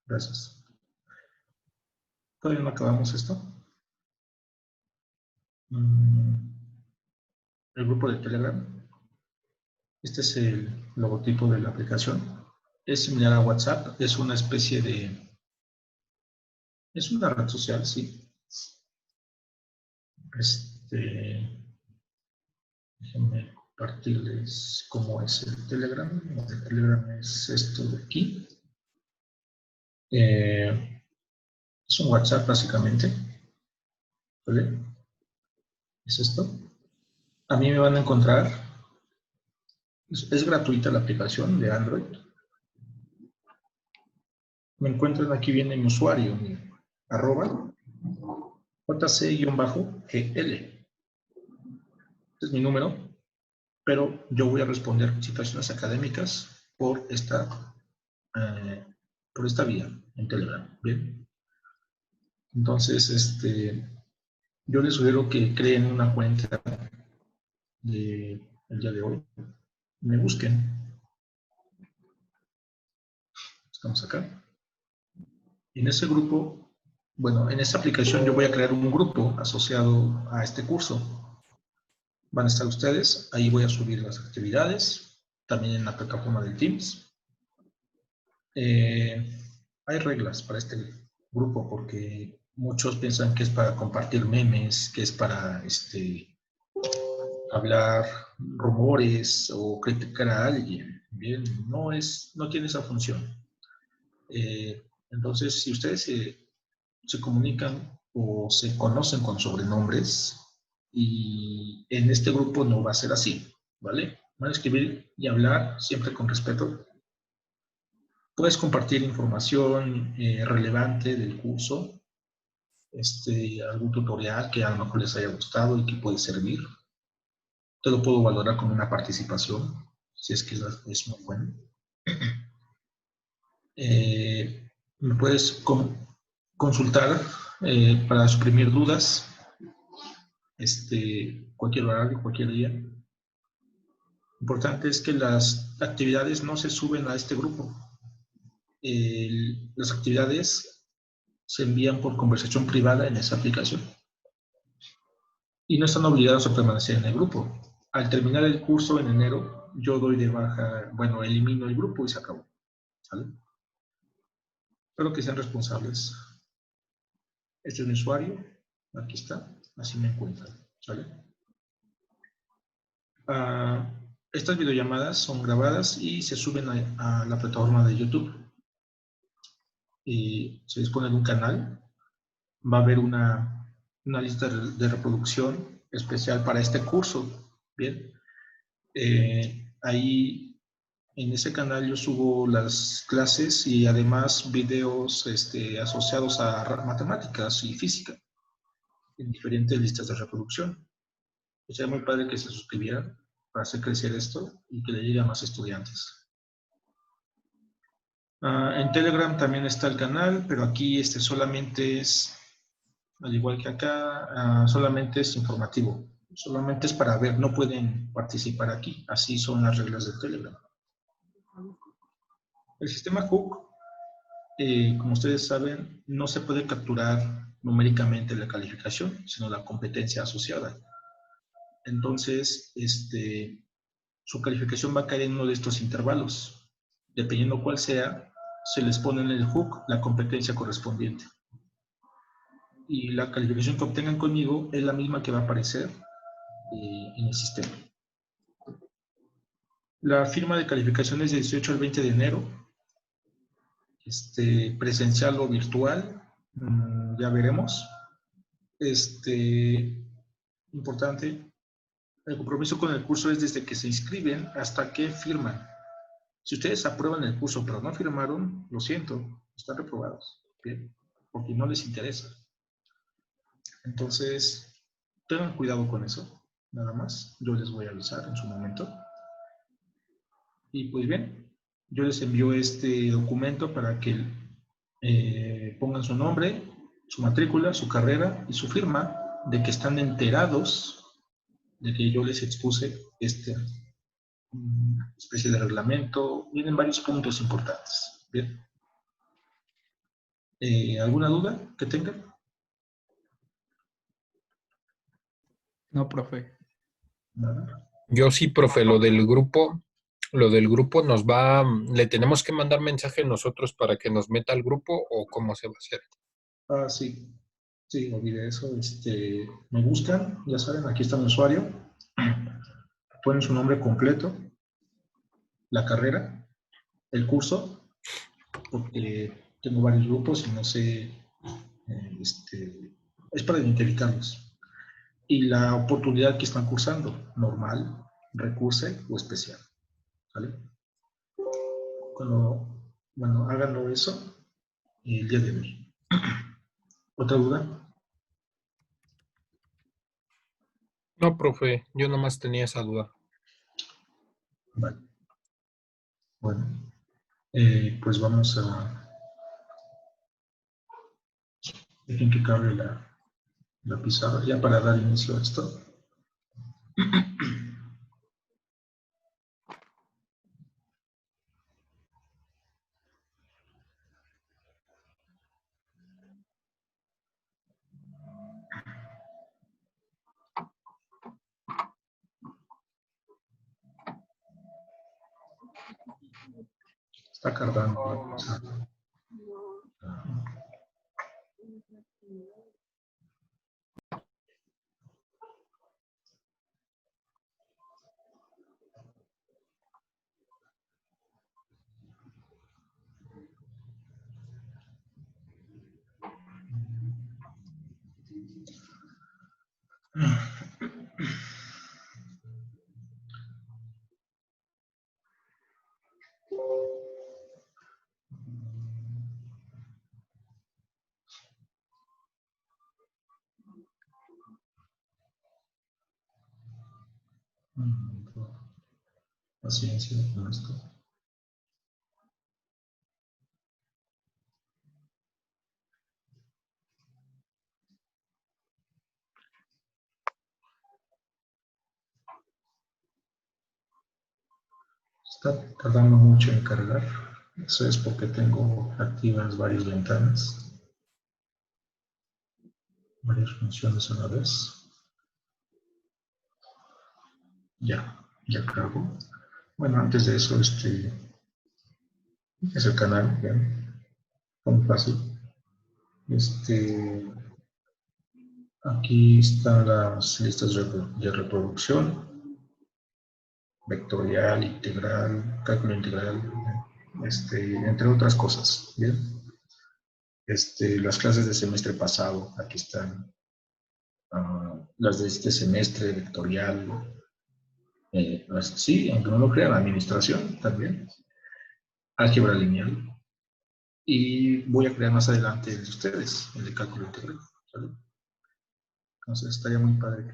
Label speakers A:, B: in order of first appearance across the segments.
A: Gracias. ¿Todavía no acabamos esto? El grupo de Telegram. Este es el logotipo de la aplicación. Es similar a WhatsApp. Es una especie de... Es una red social, sí. Déjenme compartirles cómo es el Telegram. El Telegram es esto de aquí. Es un WhatsApp básicamente. ¿Vale? Es esto. A mí me van a encontrar. Es gratuita la aplicación de Android. Me encuentran aquí, viene mi usuario, mi arroba jc-gl. Este es mi número, pero yo voy a responder situaciones académicas por esta vía en Telegram. Bien. Entonces, yo les sugiero que creen una cuenta del día de hoy. Me busquen. Estamos acá. En ese grupo, bueno, en esta aplicación yo voy a crear un grupo asociado a este curso. Van a estar ustedes, ahí voy a subir las actividades, también en la plataforma del Teams. Hay reglas para este grupo porque muchos piensan que es para compartir memes, que es para hablar rumores o criticar a alguien. Bien, no tiene esa función. Entonces, si ustedes se comunican o se conocen con sobrenombres, y en este grupo no va a ser así, ¿vale? Van a escribir y hablar siempre con respeto. Puedes compartir información relevante del curso, algún tutorial que a lo mejor les haya gustado y que puede servir. Te lo puedo valorar con una participación, si es que es muy bueno. Me puedes consultar para suprimir dudas, cualquier horario, cualquier día. Importante es que las actividades no se suben a este grupo. Las actividades se envían por conversación privada en esa aplicación. Y no están obligados a permanecer en el grupo. Al terminar el curso en enero, yo doy de baja, bueno, elimino el grupo y se acabó. ¿Sale? Espero que sean responsables. Este es mi usuario. Aquí está. Así me encuentran. ¿Sale? Estas videollamadas son grabadas y se suben a la plataforma de YouTube. Y se dispone de un canal. Va a haber una lista de reproducción especial para este curso. Bien. Ahí en ese canal yo subo las clases y además videos asociados a matemáticas y física en diferentes listas de reproducción. Sería muy padre que se suscribieran para hacer crecer esto y que le llegue a más estudiantes. En Telegram también está el canal, pero aquí solamente es, al igual que acá, solamente es informativo. Solamente es para ver, no pueden participar aquí. Así son las reglas de Telegram. El sistema Hook, como ustedes saben, no se puede capturar numéricamente la calificación, sino la competencia asociada. Entonces, su calificación va a caer en uno de estos intervalos. Dependiendo cuál sea, se les pone en el Hook la competencia correspondiente. Y la calificación que obtengan conmigo es la misma que va a aparecer en el sistema. La firma de calificación es del 18 al 20 de enero. Presencial o virtual, ya veremos. Importante, el compromiso con el curso es desde que se inscriben hasta que firman. Si ustedes aprueban el curso pero no firmaron, lo siento, están reprobados, ¿bien? Porque no les interesa. Entonces, tengan cuidado con eso, nada más. Yo les voy a avisar en su momento. Y pues bien, yo les envío este documento para que pongan su nombre, su matrícula, su carrera y su firma de que están enterados de que yo les expuse esta especie de reglamento. Vienen varios puntos importantes. Bien. ¿Alguna duda que tengan?
B: No, profe.
A: Nada.
C: Yo sí, profe, lo del grupo nos le tenemos que mandar mensaje nosotros para que nos meta al grupo o cómo se va a hacer.
A: Ah, sí. Sí, olvidé eso. Me buscan, ya saben, aquí está mi usuario. Ponen su nombre completo, la carrera, el curso, porque tengo varios grupos y no sé, es para identificarlos. Y la oportunidad que están cursando, normal, recurse o especial. ¿Vale? Bueno, háganlo eso el día de hoy. ¿Otra duda?
C: No, profe, yo nomás tenía esa duda.
A: Vale. Bueno, pues vamos a... Dejen que cargue la pizarra ya para dar inicio a esto. Está cargando la pizarra. Paciencia con esto. Está tardando mucho en cargar. Eso es porque tengo activas varias ventanas, varias funciones a la vez. Ya cargo. Bueno, antes de eso, es el canal, ¿ven? Muy fácil. Aquí están las listas de reproducción, vectorial, integral, cálculo integral, entre otras cosas, ¿bien? Las clases de semestre pasado, aquí están las de este semestre, vectorial, sí, aunque no lo crean, administración también, álgebra lineal, y voy a crear más adelante el de ustedes, el de cálculo integral, ¿vale? Entonces estaría muy padre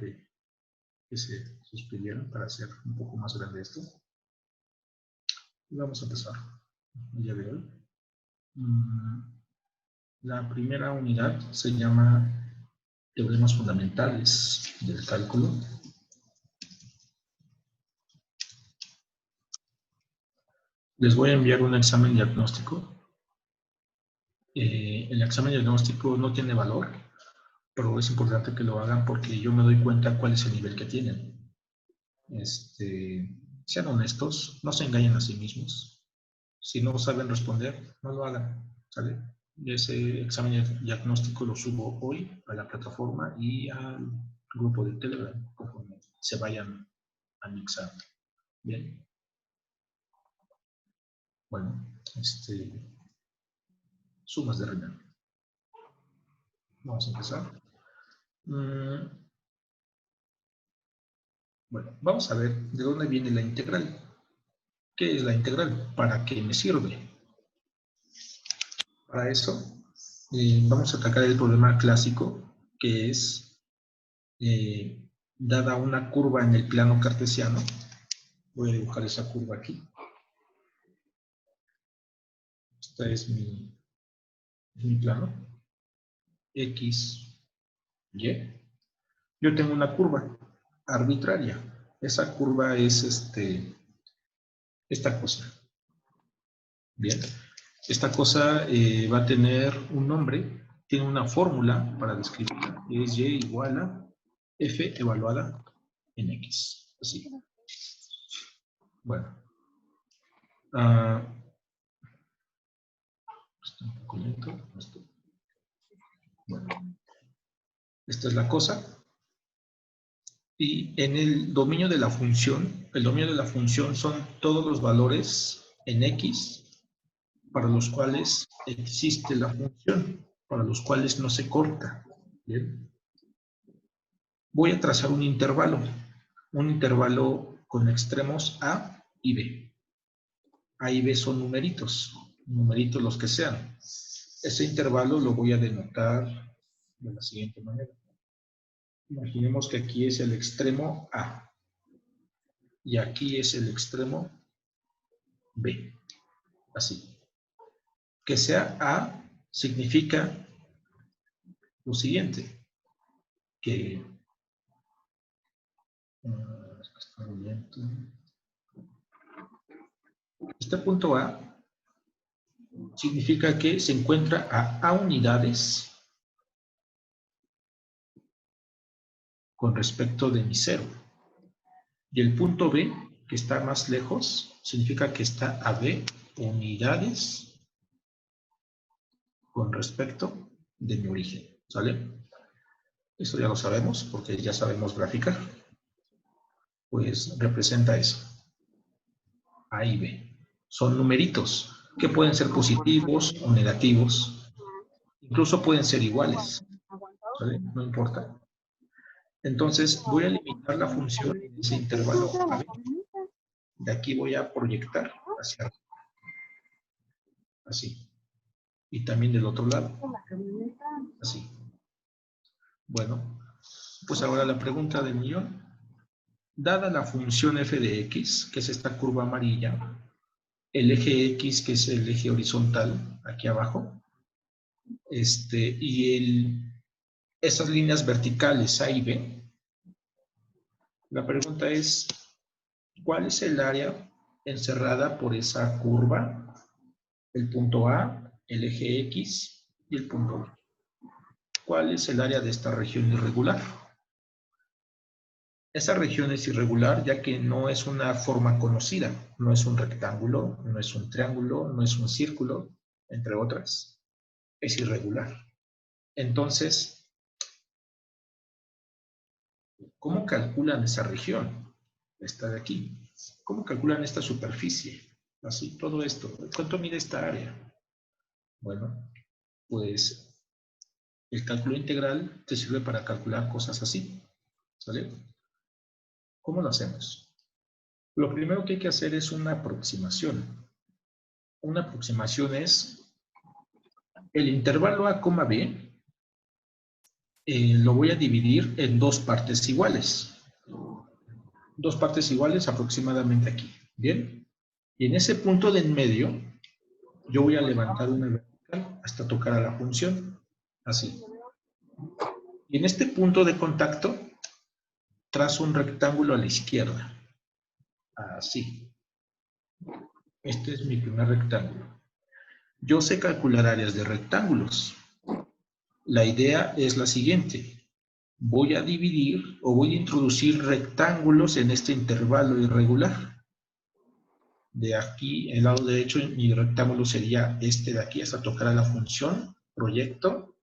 A: que se suscribieran para hacer un poco más grande esto. Y vamos a empezar el día de hoy. La primera unidad se llama teoremas fundamentales del cálculo. Les voy a enviar un examen diagnóstico. El examen diagnóstico no tiene valor, pero es importante que lo hagan porque yo me doy cuenta cuál es el nivel que tienen. Sean honestos, no se engañen a sí mismos. Si no saben responder, no lo hagan, ¿sale? Ese examen diagnóstico lo subo hoy a la plataforma y al grupo de Telegram conforme se vayan anexando. Bien. Bueno, sumas de Renan. Vamos a empezar. Bueno, vamos a ver de dónde viene la integral. ¿Qué es la integral? ¿Para qué me sirve? Para eso, vamos a atacar el problema clásico, que es, dada una curva en el plano cartesiano, voy a dibujar esa curva aquí. Este es mi plano. X, Y. Yo tengo una curva arbitraria. Esa curva es esta cosa. Bien. Esta cosa va a tener un nombre, tiene una fórmula para describirla, es y igual a f evaluada en x. Así. Bueno. Está un poco lento. Bueno. Esta es la cosa. Y en el dominio de la función son todos los valores en x para los cuales existe la función, para los cuales no se corta. ¿Bien? Voy a trazar un intervalo con extremos A y B. A y B son numeritos los que sean. Ese intervalo lo voy a denotar de la siguiente manera. Imaginemos que aquí es el extremo A y aquí es el extremo B. Así. Que sea A significa lo siguiente, que este punto A significa que se encuentra a A unidades con respecto de mi cero. Y el punto B, que está más lejos, significa que está a B unidades con respecto de mi origen. ¿Sale? Eso ya lo sabemos, porque ya sabemos graficar. Pues representa eso. A y B. Son numeritos que pueden ser positivos o negativos. Incluso pueden ser iguales. ¿Vale? No importa. Entonces voy a limitar la función en ese intervalo A, B. De aquí voy a proyectar hacia arriba. Así. Y también del otro lado. Así. Bueno, pues ahora la pregunta del millón. Dada la función f de x, que es esta curva amarilla, el eje x, que es el eje horizontal, aquí abajo, y esas líneas verticales A y B, la pregunta es, ¿cuál es el área encerrada por esa curva? El punto A, el eje X y el punto B. ¿Cuál es el área de esta región irregular? Esa región es irregular ya que no es una forma conocida, no es un rectángulo, no es un triángulo, no es un círculo, entre otras. Es irregular. Entonces, ¿cómo calculan esa región? Esta de aquí. ¿Cómo calculan esta superficie? Así, todo esto. ¿Cuánto mide esta área? Bueno, pues el cálculo integral te sirve para calcular cosas así. ¿Sale? ¿Cómo lo hacemos? Lo primero que hay que hacer es una aproximación. Una aproximación es el intervalo A, B, lo voy a dividir en dos partes iguales. Dos partes iguales aproximadamente aquí. ¿Bien? Y en ese punto de en medio, yo voy a levantar una vertical hasta tocar a la función. Así. Y en este punto de contacto, trazo un rectángulo a la izquierda. Así. Este es mi primer rectángulo. Yo sé calcular áreas de rectángulos. La idea es la siguiente. Voy a dividir o voy a introducir rectángulos en este intervalo irregular. De aquí, el lado derecho, mi rectángulo sería este de aquí hasta tocar a la función, proyecto,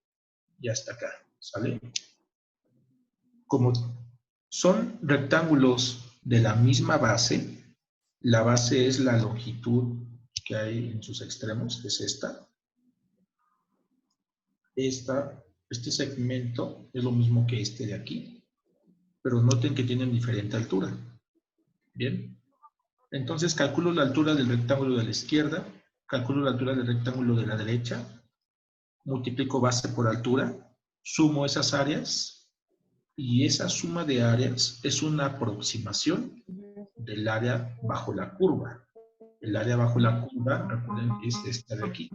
A: y hasta acá. ¿Sale? Como son rectángulos de la misma base, la base es la longitud que hay en sus extremos, que es esta. Este segmento es lo mismo que este de aquí, pero noten que tienen diferente altura. ¿Bien? Entonces calculo la altura del rectángulo de la izquierda, calculo la altura del rectángulo de la derecha, multiplico base por altura, sumo esas áreas, y esa suma de áreas es una aproximación del área bajo la curva. El área bajo la curva, recuerden que es esta de aquí.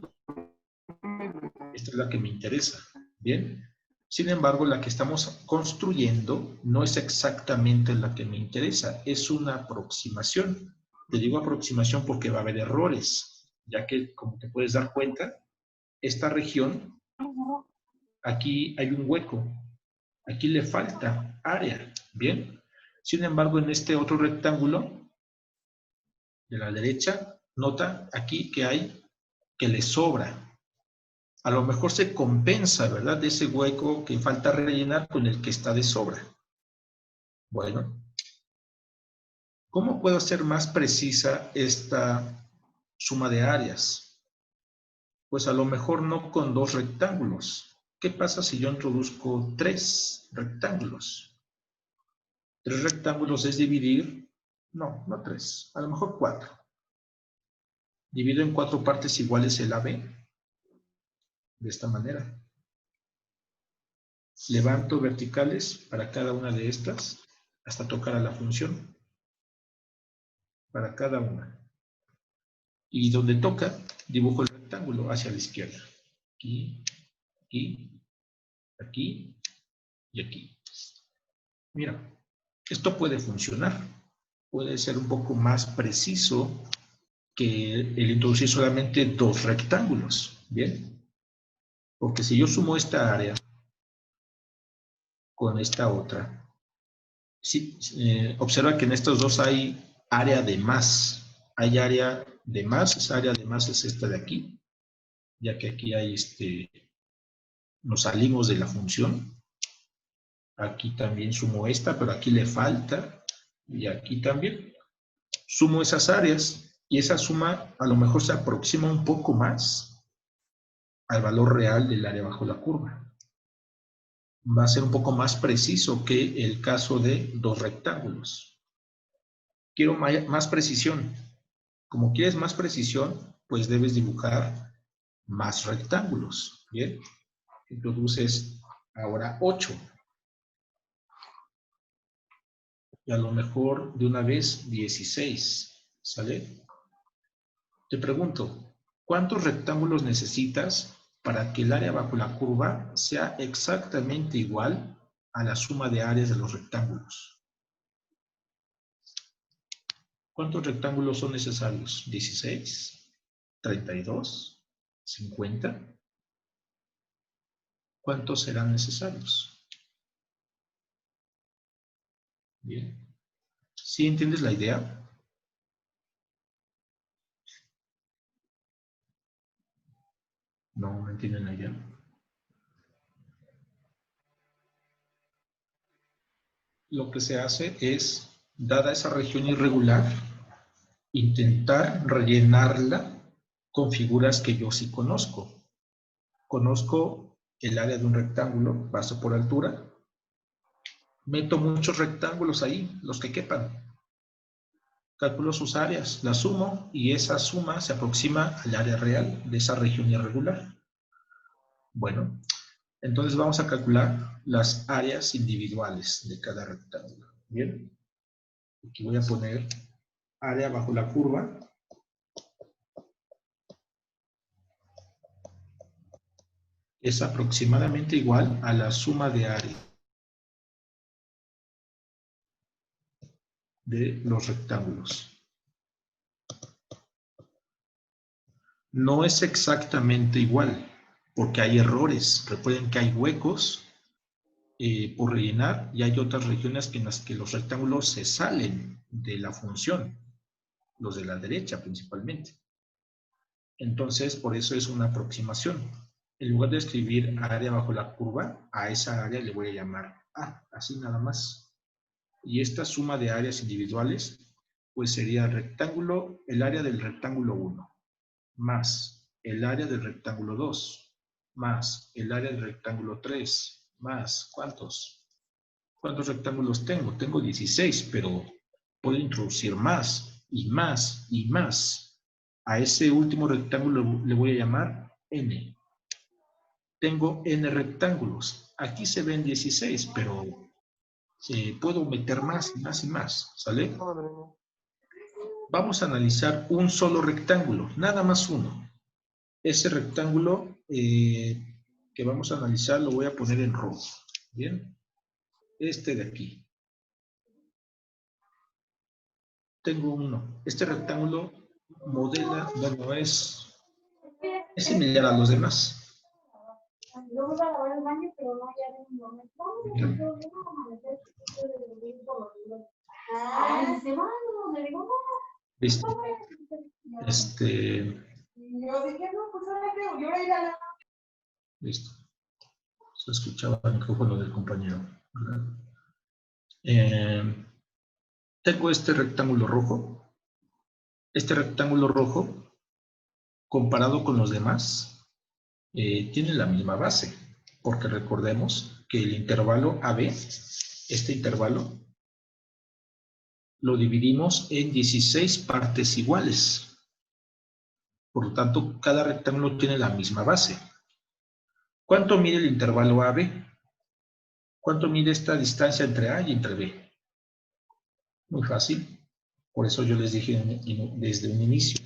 A: Esta es la que me interesa. ¿Bien? Sin embargo, la que estamos construyendo no es exactamente la que me interesa. Es una aproximación. Te digo aproximación porque va a haber errores. ya que, como te puedes dar cuenta, esta región, aquí hay un hueco, aquí le falta área, ¿bien? Sin embargo, en este otro rectángulo de la derecha, nota aquí que le sobra. A lo mejor se compensa, ¿verdad? De ese hueco que falta rellenar con el que está de sobra. Bueno, ¿cómo puedo hacer más precisa esta suma de áreas? Pues a lo mejor no con 2 rectángulos. ¿Qué pasa si yo introduzco 3 rectángulos? 3 rectángulos es dividir, no 3, a lo mejor 4. Divido en 4 partes iguales el AB, de esta manera. Levanto verticales para cada una de estas hasta tocar a la función. Para cada una. Y donde toca, dibujo el rectángulo hacia la izquierda. Aquí, aquí, aquí y aquí. Mira, esto puede funcionar. Puede ser un poco más preciso que el introducir solamente 2 rectángulos. ¿Bien? Porque si yo sumo esta área con esta otra, sí, observa que en estos dos hay área de más. Hay área de más, esa área de más es esta de aquí, ya que aquí hay nos salimos de la función. Aquí también sumo esta, pero aquí le falta, y aquí también. Sumo esas áreas, y esa suma a lo mejor se aproxima un poco más al valor real del área bajo la curva. Va a ser un poco más preciso que el caso de 2 rectángulos. Quiero más precisión. Como quieres más precisión, pues debes dibujar más rectángulos. Bien, introduces ahora 8. Y a lo mejor de una vez 16. ¿Sale? Te pregunto, ¿cuántos rectángulos necesitas para que el área bajo la curva sea exactamente igual a la suma de áreas de los rectángulos? ¿Cuántos rectángulos son necesarios? ¿16? ¿32? ¿50? ¿Cuántos serán necesarios? Bien. ¿Sí entiendes la idea? No entienden la idea. Lo que se hace es, dada esa región irregular, intentar rellenarla con figuras que yo sí conozco. Conozco el área de un rectángulo, paso por altura, meto muchos rectángulos ahí, los que quepan. Calculo sus áreas, las sumo y esa suma se aproxima al área real de esa región irregular. Bueno, entonces vamos a calcular las áreas individuales de cada rectángulo. Bien, aquí voy a poner área bajo la curva. Es aproximadamente igual a la suma de área de los rectángulos. No es exactamente igual, porque hay errores. Recuerden que hay huecos por rellenar y hay otras regiones en las que los rectángulos se salen de la función, los de la derecha principalmente. Entonces, por eso es una aproximación. En lugar de escribir área bajo la curva, a esa área le voy a llamar A, así nada más. Y esta suma de áreas individuales, pues sería el área del rectángulo 1, más el área del rectángulo 2, más el área del rectángulo 3, más, ¿cuántos? ¿Cuántos rectángulos tengo? Tengo 16, pero puedo introducir más y más y más. A ese último rectángulo le voy a llamar N. Tengo N rectángulos. Aquí se ven 16, pero puedo meter más y más y más. ¿Sale? Vamos a analizar un solo rectángulo, nada más uno. Ese rectángulo que vamos a analizar lo voy a poner en rojo. ¿Bien? Este de aquí. Tengo uno. Este rectángulo modela, bueno, es similar a los demás.
D: Luego iba a lavar el baño, pero no, ya en un momento.
A: Bien.
D: Se va, no, le digo,
A: Listo.
D: no. Yo dije, no, pues ahora creo, yo voy a ir a la...
A: Listo. Se escuchaba el micrófono del compañero, ¿verdad? Tengo este rectángulo rojo. Este rectángulo rojo, comparado con los demás, tiene la misma base, porque recordemos que el intervalo AB, este intervalo, lo dividimos en 16 partes iguales. Por lo tanto, cada rectángulo tiene la misma base. ¿Cuánto mide el intervalo AB? ¿Cuánto mide esta distancia entre A y entre B? Muy fácil. Por eso yo les dije desde un inicio.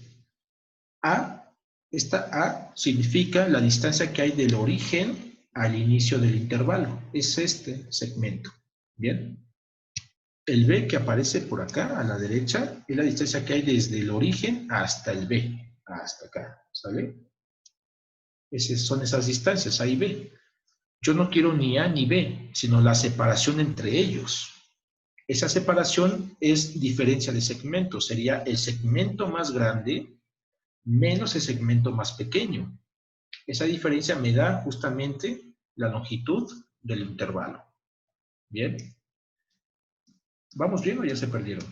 A: Esta A significa la distancia que hay del origen al inicio del intervalo. Es este segmento. ¿Bien? El B que aparece por acá a la derecha es la distancia que hay desde el origen hasta el B. Hasta acá. ¿Sale? Son esas distancias, A y B. Yo no quiero ni A ni B, sino la separación entre ellos. Esa separación es diferencia de segmentos. Sería el segmento más grande menos el segmento más pequeño. Esa diferencia me da justamente la longitud del intervalo. ¿Bien? ¿Vamos bien o ya se perdieron?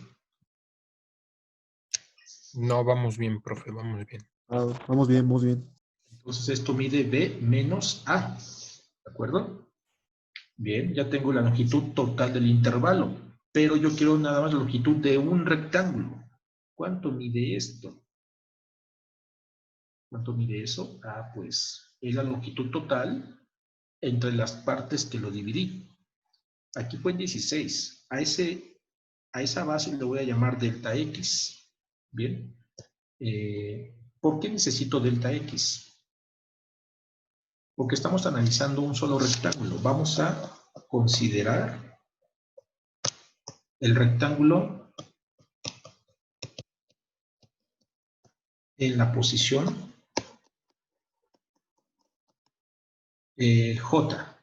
C: No, vamos bien, profe, vamos bien.
E: Vamos bien, vamos bien.
A: Entonces esto mide B menos A. ¿De acuerdo? Bien, ya tengo la longitud total del intervalo, pero yo quiero nada más la longitud de un rectángulo. ¿Cuánto mide esto? ¿Cuánto mide eso? Pues es la longitud total entre las partes que lo dividí. Aquí fue en 16. A esa base le voy a llamar delta X. ¿Bien? ¿Por qué necesito delta X? Porque estamos analizando un solo rectángulo. Vamos a considerar el rectángulo en la posición J.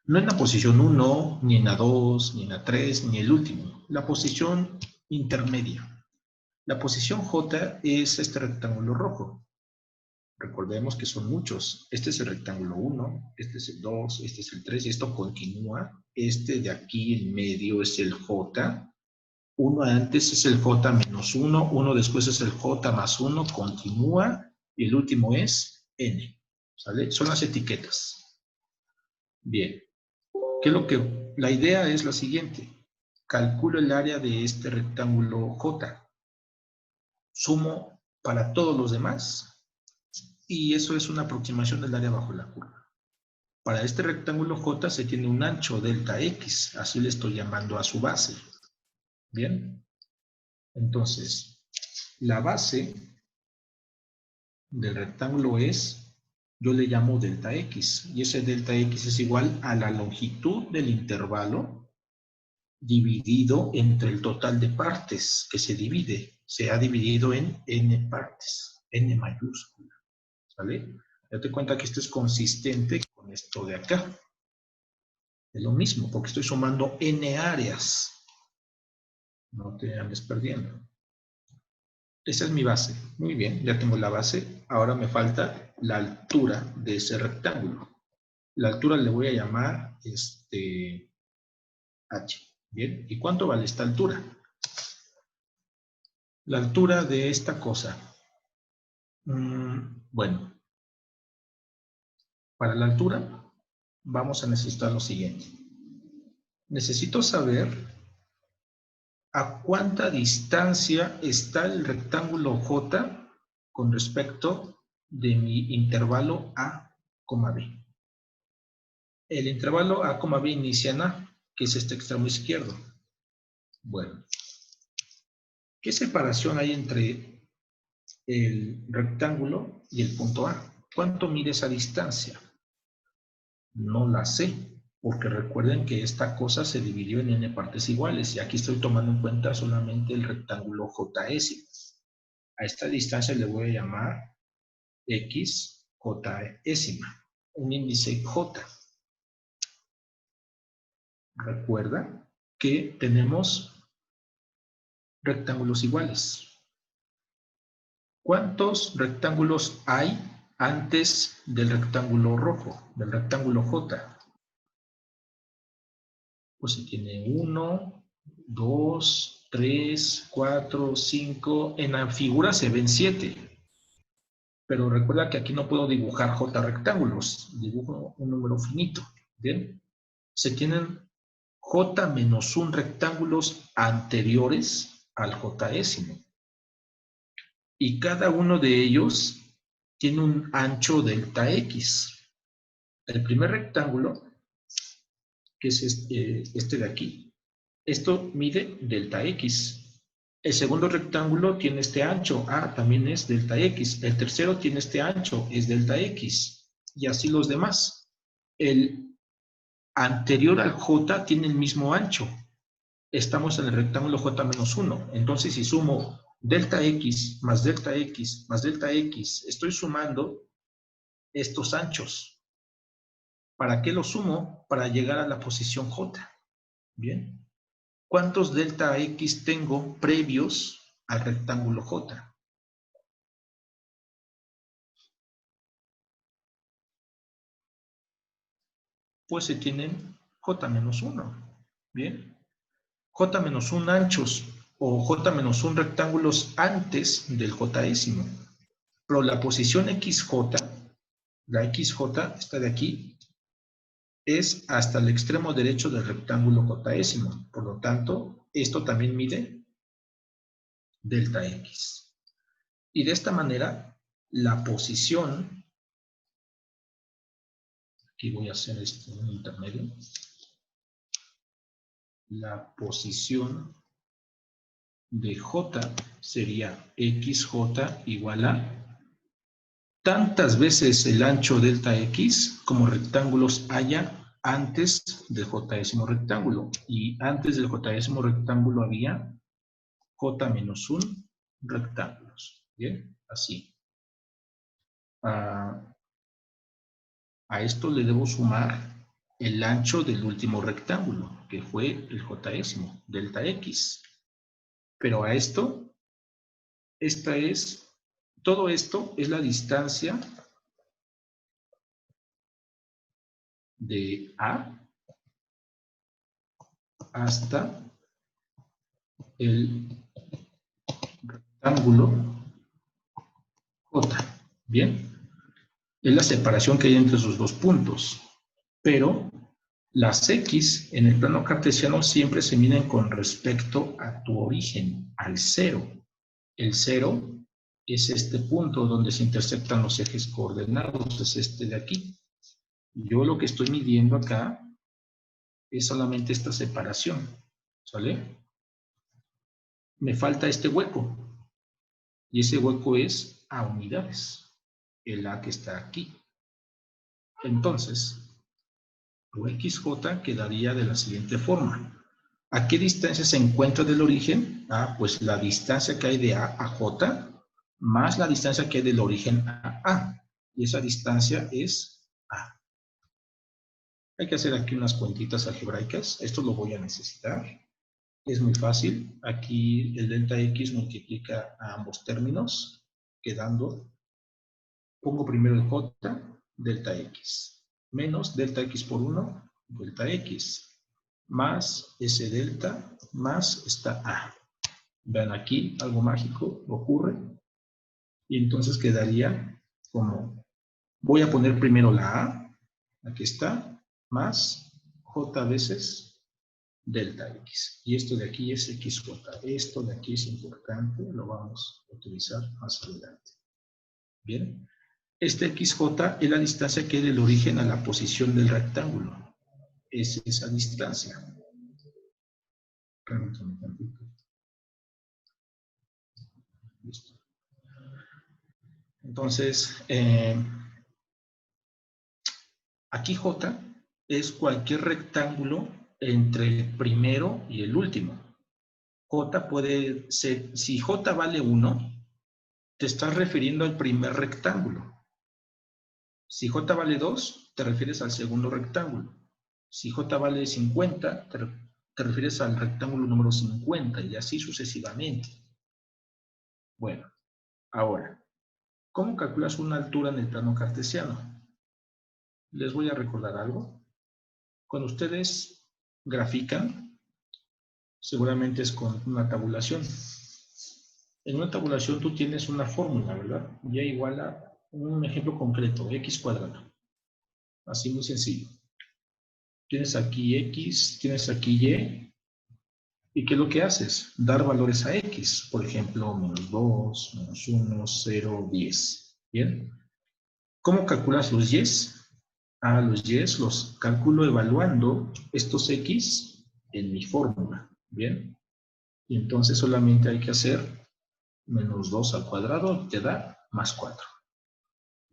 A: No en la posición 1, ni en la 2, ni en la 3, ni el último. La posición intermedia. La posición J es este rectángulo rojo. Recordemos que son muchos. Este es el rectángulo 1, este es el 2, este es el 3, y esto continúa. Este de aquí en medio es el J. Uno antes es el J menos 1, uno después es el J más 1, continúa, y el último es N. ¿Sale? Son las etiquetas. Bien. La idea es la siguiente. Calculo el área de este rectángulo J. Sumo para todos los demás. Y eso es una aproximación del área bajo la curva. Para este rectángulo J se tiene un ancho delta X, así le estoy llamando a su base. ¿Bien? Entonces, la base del rectángulo yo le llamo delta X, y ese delta X es igual a la longitud del intervalo dividido entre el total de partes que se divide. Se ha dividido en n partes, n mayúscula. ¿Sale? Date cuenta que esto es consistente con esto de acá. Es lo mismo, porque estoy sumando n áreas. No te andes perdiendo. Esa es mi base. Muy bien, ya tengo la base. Ahora me falta la altura de ese rectángulo. La altura le voy a llamar h. Bien, ¿y cuánto vale esta altura? La altura de esta cosa. Bueno, para la altura vamos a necesitar lo siguiente. Necesito saber a cuánta distancia está el rectángulo J con respecto de mi intervalo A, B. El intervalo A, B inicia en A, que es este extremo izquierdo. Bueno, ¿qué separación hay entre el rectángulo y el punto A? ¿Cuánto mide esa distancia? No la sé, porque recuerden que esta cosa se dividió en n partes iguales, y aquí estoy tomando en cuenta solamente el rectángulo JS. A esta distancia le voy a llamar X, J-ésima, un índice J. Recuerda que tenemos rectángulos iguales. ¿Cuántos rectángulos hay antes del rectángulo rojo, del rectángulo J? Pues se tiene 1, 2, 3, 4, 5. En la figura se ven 7. Pero recuerda que aquí no puedo dibujar J rectángulos. Dibujo un número finito. ¿Bien? Se tienen J menos 1 rectángulos anteriores al J-ésimo. Y cada uno de ellos tiene un ancho delta X. El primer rectángulo, que es este de aquí, esto mide delta X. El segundo rectángulo tiene este ancho, también es delta X. El tercero tiene este ancho, es delta X. Y así los demás. El anterior al J tiene el mismo ancho. Estamos en el rectángulo J menos 1. Entonces, si sumo delta X más delta X más delta X, estoy sumando estos anchos. ¿Para qué los sumo? Para llegar a la posición J. ¿Bien? ¿Cuántos delta X tengo previos al rectángulo J? Pues se tienen J menos 1. ¿Bien? J menos 1 anchos o J menos 1 rectángulos antes del J-ésimo. Pero la posición XJ, la XJ, esta de aquí, es hasta el extremo derecho del rectángulo J-ésimo. Por lo tanto, esto también mide delta X. Y de esta manera, la posición, aquí voy a hacer un intermedio, la posición de J sería XJ igual a tantas veces el ancho delta X como rectángulos haya antes del J-ésimo rectángulo. Y antes del J-ésimo rectángulo había J menos 1 rectángulos. ¿Bien? Así. A esto le debo sumar el ancho del último rectángulo, que fue el J-ésimo, delta X. Pero a esto, todo esto es la distancia de A hasta el rectángulo J. ¿Bien? Es la separación que hay entre esos dos puntos. Pero las X en el plano cartesiano siempre se miden con respecto a tu origen, al 0. El 0 es este punto donde se intersectan los ejes coordenados, es este de aquí. Yo lo que estoy midiendo acá es solamente esta separación, ¿sale? Me falta este hueco, y ese hueco es a unidades, el A que está aquí. Entonces, tu XJ quedaría de la siguiente forma. ¿A qué distancia se encuentra del origen? Pues la distancia que hay de A a J más la distancia que hay del origen a A. Y esa distancia es A. Hay que hacer aquí unas cuentitas algebraicas. Esto lo voy a necesitar. Es muy fácil. Aquí el delta X multiplica a ambos términos, quedando, pongo primero el J, delta X, menos delta X por 1, delta X, más ese delta, más esta A. Vean aquí, algo mágico ocurre. Y entonces quedaría como, voy a poner primero la A, aquí está, más J veces delta X. Y esto de aquí es XJ. Esto de aquí es importante, lo vamos a utilizar más adelante. Bien. Este XJ es la distancia que hay del origen a la posición del rectángulo. Es esa distancia. Permítanme un tantito. Listo. Entonces, aquí J es cualquier rectángulo entre el primero y el último. J puede ser, si J vale 1, te estás refiriendo al primer rectángulo. Si J vale 2, te refieres al segundo rectángulo. Si J vale 50, te refieres al rectángulo número 50 y así sucesivamente. Bueno, ahora, ¿cómo calculas una altura en el plano cartesiano? Les voy a recordar algo. Cuando ustedes grafican, seguramente es con una tabulación. En una tabulación tú tienes una fórmula, ¿verdad? Y igual a un ejemplo concreto, x cuadrado. Así muy sencillo. Tienes aquí x, tienes aquí y. ¿Y qué es lo que haces? Dar valores a x. Por ejemplo, menos 2, menos 1, 0, 10. ¿Bien? ¿Cómo calculas los y's? Los y's los calculo evaluando estos x en mi fórmula. ¿Bien? Y entonces solamente hay que hacer menos 2 al cuadrado y te da más 4.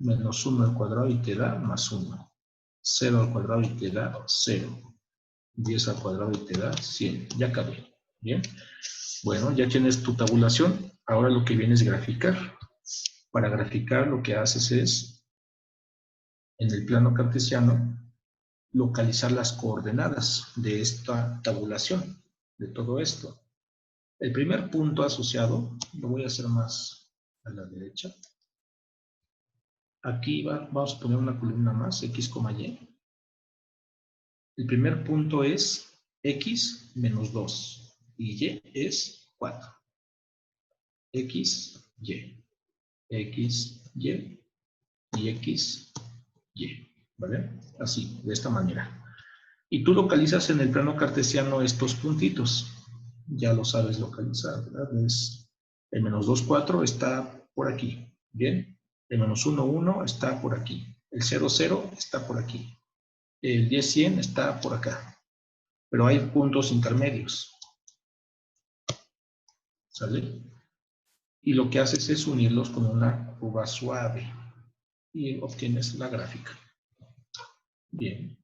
A: Menos 1 al cuadrado y te da más 1. 0 al cuadrado y te da 0. 10 al cuadrado y te da 100. Ya acabé. ¿Bien? Bueno, ya tienes tu tabulación. Ahora lo que viene es graficar. Para graficar lo que haces es, en el plano cartesiano, localizar las coordenadas de esta tabulación, de todo esto. El primer punto asociado, lo voy a hacer más a la derecha. Aquí vamos a poner una columna más, x, y. El primer punto es x menos 2 y y es 4. X, y. X, y y x, y. ¿Vale? Así, de esta manera. Y tú localizas en el plano cartesiano estos puntitos. Ya lo sabes localizar, ¿verdad? El menos 2, 4 está por aquí. ¿Bien? El menos 1, 1 está por aquí. El 0, 0 está por aquí. El 10, 100 está por acá. Pero hay puntos intermedios. ¿Sale? Y lo que haces es unirlos con una curva suave. Y obtienes la gráfica. Bien.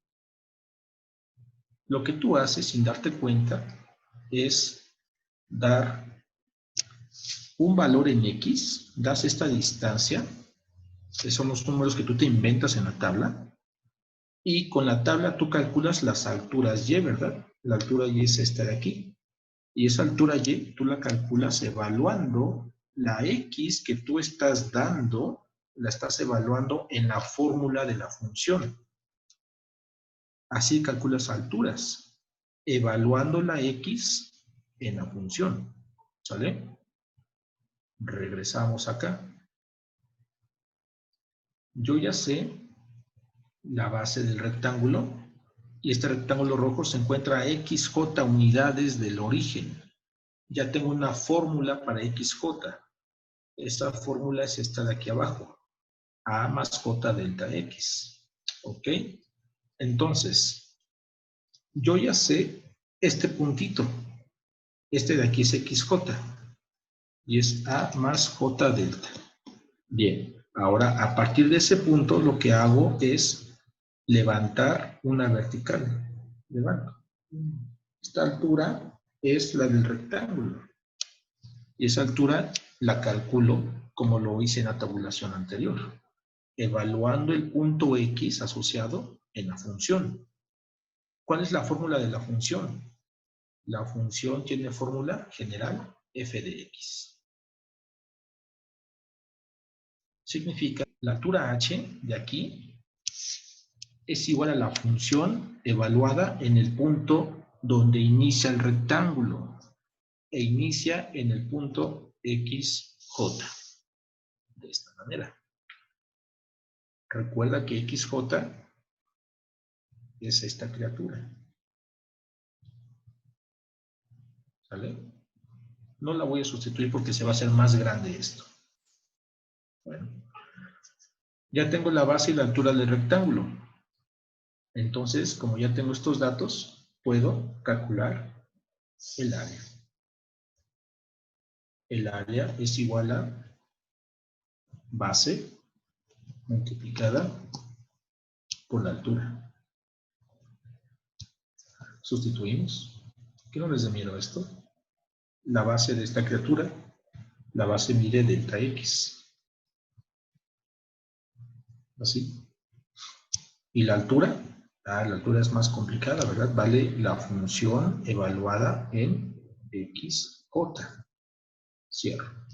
A: Lo que tú haces sin darte cuenta es dar un valor en X, das esta distancia, que son los números que tú te inventas en la tabla, y con la tabla tú calculas las alturas Y, ¿verdad? La altura Y es esta de aquí. Y esa altura Y tú la calculas evaluando la X que tú estás dando, la estás evaluando en la fórmula de la función. Así calculas alturas, evaluando la X en la función. ¿Sale? Regresamos acá. Yo ya sé la base del rectángulo y este rectángulo rojo se encuentra a XJ unidades del origen. Ya tengo una fórmula para XJ. Esta fórmula es esta de aquí abajo. A más J delta X. ¿Ok? Entonces, yo ya sé este puntito. Este de aquí es XJ. Y es A más J delta. Bien, ahora a partir de ese punto lo que hago es levantar una vertical. Levanto. Esta altura es la del rectángulo. Y esa altura la calculo como lo hice en la tabulación anterior, evaluando el punto X asociado en la función. ¿Cuál es la fórmula de la función? La función tiene fórmula general f de x. Significa la altura h de aquí es igual a la función evaluada en el punto donde inicia el rectángulo e inicia en el punto XJ. De esta manera. Recuerda que XJ es esta criatura. ¿Sale? No la voy a sustituir porque se va a hacer más grande esto. Bueno. Ya tengo la base y la altura del rectángulo. Entonces, como ya tengo estos datos, puedo calcular el área. El área es igual a base multiplicada por la altura. Sustituimos. ¿Qué no les da miedo esto? La base de esta criatura, la base mide delta X. Así. Y la altura, la altura es más complicada, ¿verdad? Vale la función evaluada en XJ. Cierro.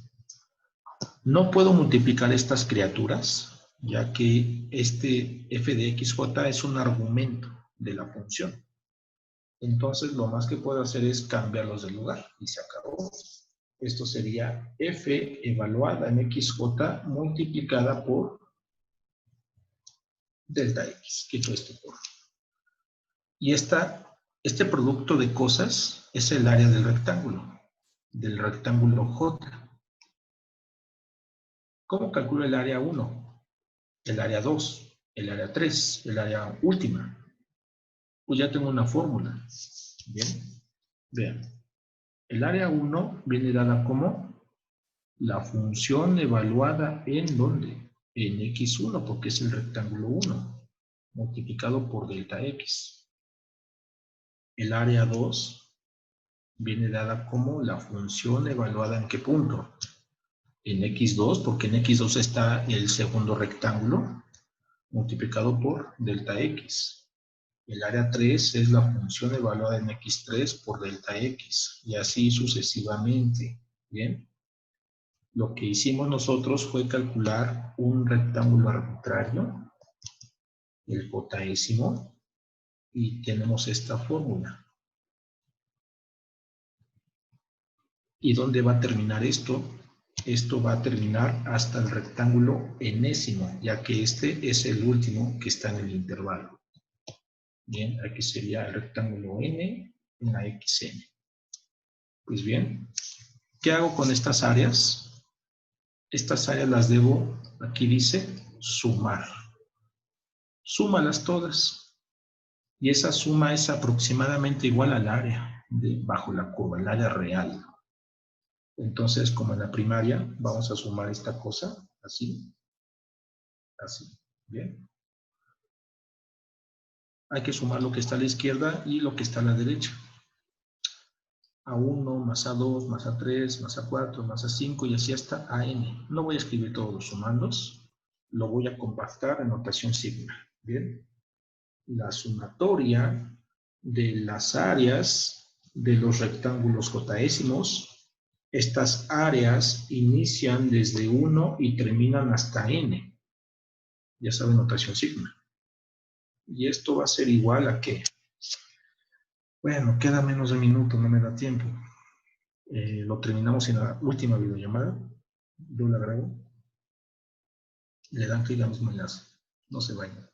A: No puedo multiplicar estas criaturas, ya que este f de XJ es un argumento de la función. Entonces, lo más que puedo hacer es cambiarlos de lugar y se acabó. Esto sería f evaluada en XJ multiplicada por delta X. Quito esto por. Y este producto de cosas es el área del rectángulo J. ¿Cómo calculo el área 1? El área 2, el área 3, el área última. Pues ya tengo una fórmula. Bien, vean. El área 1 viene dada como la función evaluada en ¿dónde? En X1, porque es el rectángulo 1, multiplicado por delta X. El área 2 viene dada como la función evaluada en ¿qué punto? En X2, porque en X2 está el segundo rectángulo, multiplicado por delta X. El área 3 es la función evaluada en X3 por delta X, y así sucesivamente. ¿Bien? Lo que hicimos nosotros fue calcular un rectángulo arbitrario, el jésimo, y tenemos esta fórmula. ¿Y dónde va a terminar esto? Esto va a terminar hasta el rectángulo enésimo, ya que este es el último que está en el intervalo. Bien, aquí sería el rectángulo n en la xn. Pues bien, ¿qué hago con estas áreas? Estas áreas las debo, aquí dice, sumar. Súmalas todas. Y esa suma es aproximadamente igual al área bajo la curva, el área real. Entonces, como en la primaria, vamos a sumar esta cosa, así, así, ¿bien? Hay que sumar lo que está a la izquierda y lo que está a la derecha. A1 más A2 más A3 más A4 más A5 y así hasta AN. No voy a escribir todos los sumandos, lo voy a compactar en notación sigma, ¿bien? La sumatoria de las áreas de los rectángulos jhésimos. Estas áreas inician desde 1 y terminan hasta n. Ya saben, notación sigma. Y esto va a ser igual a ¿qué? Bueno, queda menos de un minuto, no me da tiempo. Lo terminamos en la última videollamada. Yo la grabo. Le dan clic al mismo enlace. No se vayan.